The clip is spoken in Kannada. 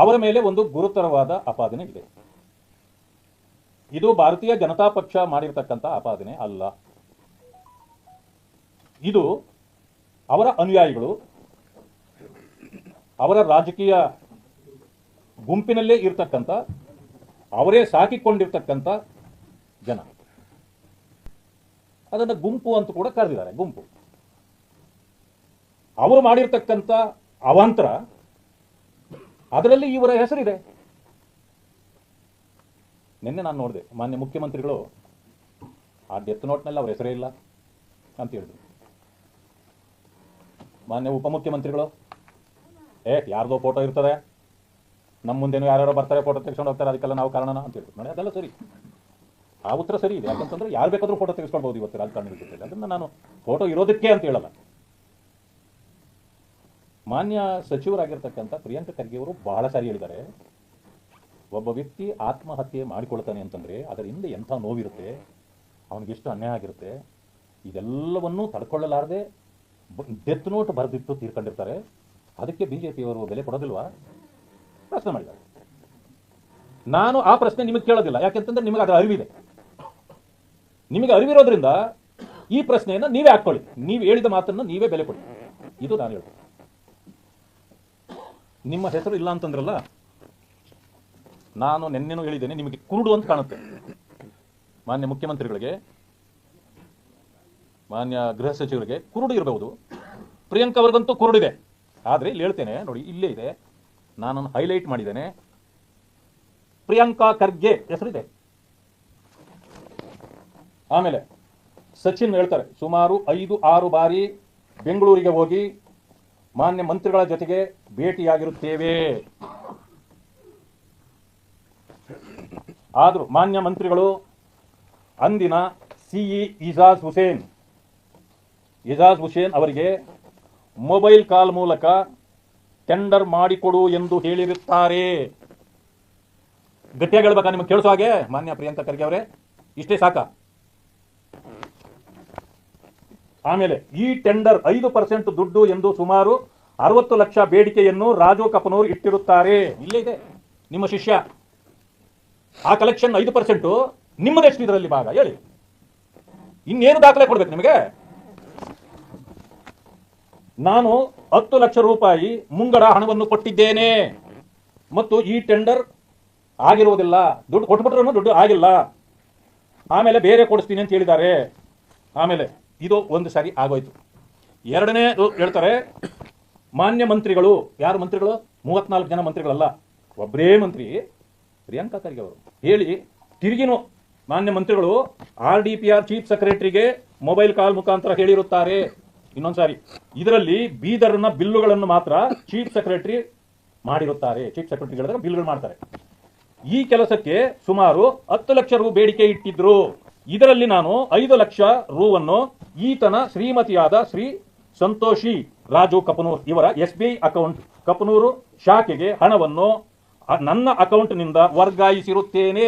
ಅವರ ಮೇಲೆ ಒಂದು ಗುರುತರವಾದ ಆಪಾದನೆ ಇದೆ. ಇದು ಭಾರತೀಯ ಜನತಾ ಪಕ್ಷ ಮಾಡಿರ್ತಕ್ಕಂಥ ಆಪಾದನೆ ಅಲ್ಲ. ಇದು ಅವರ ಅನುಯಾಯಿಗಳು, ಅವರ ರಾಜಕೀಯ ಗುಂಪಿನಲ್ಲೇ ಇರ್ತಕ್ಕಂಥ, ಅವರೇ ಸಾಕಿಕೊಂಡಿರ್ತಕ್ಕಂಥ ಜನ. ಅದನ್ನು ಗುಂಪು ಅಂತ ಕೂಡ ಕರೆದಿದ್ದಾರೆ. ಗುಂಪು ಅವರು ಮಾಡಿರ್ತಕ್ಕಂಥ ಅವಾಂತರ, ಅದರಲ್ಲಿ ಇವರ ಹೆಸರಿದೆ. ನಿನ್ನೆ ನಾನು ನೋಡಿದೆ, ಮಾನ್ಯ ಮುಖ್ಯಮಂತ್ರಿಗಳು ಆ ಡೆತ್ ನೋಟ್ನಲ್ಲಿ ಅವರ ಹೆಸರೇ ಇಲ್ಲ ಅಂತ ಹೇಳಿದ್ರು. ಮಾನ್ಯ ಉಪಮುಖ್ಯಮಂತ್ರಿಗಳು ಯಾರ್ದೋ ಫೋಟೋ ಇರ್ತದೆ, ನಮ್ಮ ಮುಂದೆನೂ ಯಾರ್ಯಾರೋ ಬರ್ತಾರೆ, ಫೋಟೋ ತೆಗೆಸ್ಕೊಂಡು ಹೋಗ್ತಾರೆ, ಅದಕ್ಕೆಲ್ಲ ನಾವು ಕಾರಣನ ಅಂತ ಹೇಳಿದ್ರು. ನೋಡಿ, ಅದೆಲ್ಲ ಸರಿ, ಆ ಉತ್ತರ ಸರಿ ಇದೆ. ಯಾಕಂತಂದ್ರೆ ಯಾರು ಬೇಕಾದ್ರೂ ಫೋಟೋ ತೆಗೆಸ್ಕೊಳ್ಬಹುದು ಇವತ್ತು ರಾಜಕಾರಣದ ಜೊತೆ. ಅದನ್ನ ನಾನು ಫೋಟೋ ಇರೋದಕ್ಕೆ ಅಂತ ಹೇಳಲ್ಲ. ಮಾನ್ಯ ಸಚಿವರಾಗಿರ್ತಕ್ಕಂಥ ಪ್ರಿಯಾಂಕ ಖರ್ಗೆ ಅವರು ಬಹಳ ಸಾರಿ ಹೇಳಿದ್ದಾರೆ, ಒಬ್ಬ ವ್ಯಕ್ತಿ ಆತ್ಮಹತ್ಯೆ ಮಾಡಿಕೊಳ್ತಾನೆ ಅಂತಂದ್ರೆ ಅದರ ಹಿಂದೆ ಎಂಥ ನೋವಿರುತ್ತೆ, ಅವನಿಗೆಷ್ಟು ಅನ್ಯಾಯ ಆಗಿರುತ್ತೆ, ಇದೆಲ್ಲವನ್ನೂ ತಡ್ಕೊಳ್ಳಲಾರದೆ ಡೆತ್ ನೋಟ್ ಬರೆದಿಟ್ಟು ತೀರ್ಕೊಂಡಿರ್ತಾರೆ. ಅದಕ್ಕೆ ಬಿಜೆಪಿಯವರು ಬೆಲೆ ಕೊಡೋದಿಲ್ವಾ ಪ್ರಶ್ನೆ ಮಾಡಿದ್ದಾರೆ. ನಾನು ಆ ಪ್ರಶ್ನೆ ನಿಮಗೆ ಕೇಳೋದಿಲ್ಲ, ಯಾಕೆಂತಂದ್ರೆ ನಿಮಗೆ ಅದರ ಅರಿವಿದೆ. ನಿಮಗೆ ಅರಿವಿರೋದ್ರಿಂದ ಈ ಪ್ರಶ್ನೆಯನ್ನು ನೀವೇ ಹಾಕೊಳ್ಳಿ, ನೀವು ಹೇಳಿದ ಮಾತನ್ನು ನೀವೇ ಬೆಲೆ ಕೊಡಿ. ಇದು ನಾನು ಹೇಳ್ತೀನಿ. ನಿಮ್ಮ ಹೆಸರು ಇಲ್ಲ ಅಂತಂದ್ರಲ್ಲ, ನಾನು ನೆನ್ನೆನೂ ಹೇಳಿದ್ದೇನೆ, ನಿಮಗೆ ಕುರುಡು ಅಂತ ಕಾಣುತ್ತೆ. ಮಾನ್ಯ ಮುಖ್ಯಮಂತ್ರಿಗಳಿಗೆ, ಮಾನ್ಯ ಗೃಹ ಸಚಿವರಿಗೆ ಕುರುಡು ಇರಬಹುದು, ಪ್ರಿಯಾಂಕಾ ಅವ್ರಿಗಂತೂ ಕುರುಡಿದೆ. ಆದರೆ ಇಲ್ಲಿ ಹೇಳ್ತೇನೆ ನೋಡಿ, ಇಲ್ಲೇ ಇದೆ, ನಾನು ಹೈಲೈಟ್ ಮಾಡಿದ್ದೇನೆ, ಪ್ರಿಯಾಂಕಾ ಖರ್ಗೆ ಹೆಸರಿದೆ. ಆಮೇಲೆ ಸಚಿನ್ ಹೇಳ್ತಾರೆ, ಸುಮಾರು 5-6 ಬಾರಿ ಬೆಂಗಳೂರಿಗೆ ಹೋಗಿ ಮಾನ್ಯ ಮಂತ್ರಿಗಳ ಜೊತೆಗೆ ಭೇಟಿಯಾಗಿರುತ್ತೇವೆ. ಆದರೂ ಮಾನ್ಯ ಮಂತ್ರಿಗಳು ಅಂದಿನ ಸಿಇ ಇಜಾಜ್ ಹುಸೇನ್ ಅವರಿಗೆ ಮೊಬೈಲ್ ಕಾಲ್ ಮೂಲಕ ಟೆಂಡರ್ ಮಾಡಿಕೊಡು ಎಂದು ಹೇಳಿರುತ್ತಾರೆ. ಗಟ್ಟಿಯಾಗಿ ಹೇಳ್ಬೇಕಾ? ನಿಮಗೆ ಕೇಳಿಸೋ ಹಾಗೆ ಮಾನ್ಯ ಪ್ರಿಯಾಂಕಾ ಖರ್ಗೆ ಅವರೇ, ಇಷ್ಟೇ ಸಾಕ? ಆಮೇಲೆ ಈ ಟೆಂಡರ್ 5% ದುಡ್ಡು ಎಂದು ಸುಮಾರು 60 ಲಕ್ಷ ಬೇಡಿಕೆಯನ್ನು ರಾಜು ಕಪನೂರ್ ಇಟ್ಟಿರುತ್ತಾರೆ. ಇಲ್ಲೇ ಇದೆ ನಿಮ್ಮ ಶಿಷ್ಯ. ಆ ಕಲೆಕ್ಷನ್ 5% ನಿಮ್ಮದೆಷ್ಟು ಇದರಲ್ಲಿ ಭಾಗ ಹೇಳಿ? ಇನ್ನೇನು ದಾಖಲೆ ಕೊಡ್ಬೇಕು ನಿಮಗೆ? ನಾನು 10 ಲಕ್ಷ ರೂಪಾಯಿ ಮುಂಗಡ ಹಣವನ್ನು ಕೊಟ್ಟಿದ್ದೇನೆ ಮತ್ತು ಈ ಟೆಂಡರ್ ಆಗಿರುವುದಿಲ್ಲ, ದುಡ್ಡು ಕೊಟ್ಬಿಟ್ರೂ ದುಡ್ಡು ಆಗಿಲ್ಲ, ಆಮೇಲೆ ಬೇರೆ ಕೊಡಿಸ್ತೀನಿ ಅಂತ ಹೇಳಿದ್ದಾರೆ. ಆಮೇಲೆ ಇದು ಒಂದು ಸಾರಿ ಆಗೋಯ್ತು. ಎರಡನೇ ಹೇಳ್ತಾರೆ, ಮಾನ್ಯ ಮಂತ್ರಿಗಳು, ಯಾರು ಮಂತ್ರಿಗಳು? 34 ಜನ ಮಂತ್ರಿಗಳಲ್ಲ, ಒಬ್ಬರೇ ಮಂತ್ರಿ ಪ್ರಿಯಾಂಕಾ ಖರ್ಗೆ ಅವರು ಹೇಳಿ ತಿರುಗಿನು ಮಾನ್ಯ ಮಂತ್ರಿಗಳು RDPR ಚೀಫ್ ಸೆಕ್ರೆಟರಿಗೆ ಮೊಬೈಲ್ ಕಾಲ್ ಮುಖಾಂತರ ಹೇಳಿರುತ್ತಾರೆ. ಇನ್ನೊಂದ್ಸಾರಿ, ಇದರಲ್ಲಿ ಬೀದರ್ನ ಬಿಲ್ಲುಗಳನ್ನು ಮಾತ್ರ ಚೀಫ್ ಸೆಕ್ರೆಟರಿ ಮಾಡಿರುತ್ತಾರೆ. ಚೀಫ್ ಸೆಕ್ರೆಟರಿಗಳ ಬಿಲ್ಗಳು ಮಾಡ್ತಾರೆ. ಈ ಕೆಲಸಕ್ಕೆ ಸುಮಾರು 10 ಲಕ್ಷ ರು ಬೇಡಿಕೆ ಇಟ್ಟಿದ್ರು. ಇದರಲ್ಲಿ ನಾನು 5 ಲಕ್ಷ ರೂವನ್ನು ಈತನ ಶ್ರೀಮತಿಯಾದ ಶ್ರೀ ಸಂತೋಷಿ ರಾಜು ಕಪನೂರ್ ಇವರ SBI ಅಕೌಂಟ್ ಕಪನೂರು ಶಾಖೆಗೆ ಹಣವನ್ನು ನನ್ನ ಅಕೌಂಟ್ನಿಂದ ವರ್ಗಾಯಿಸಿರುತ್ತೇನೆ.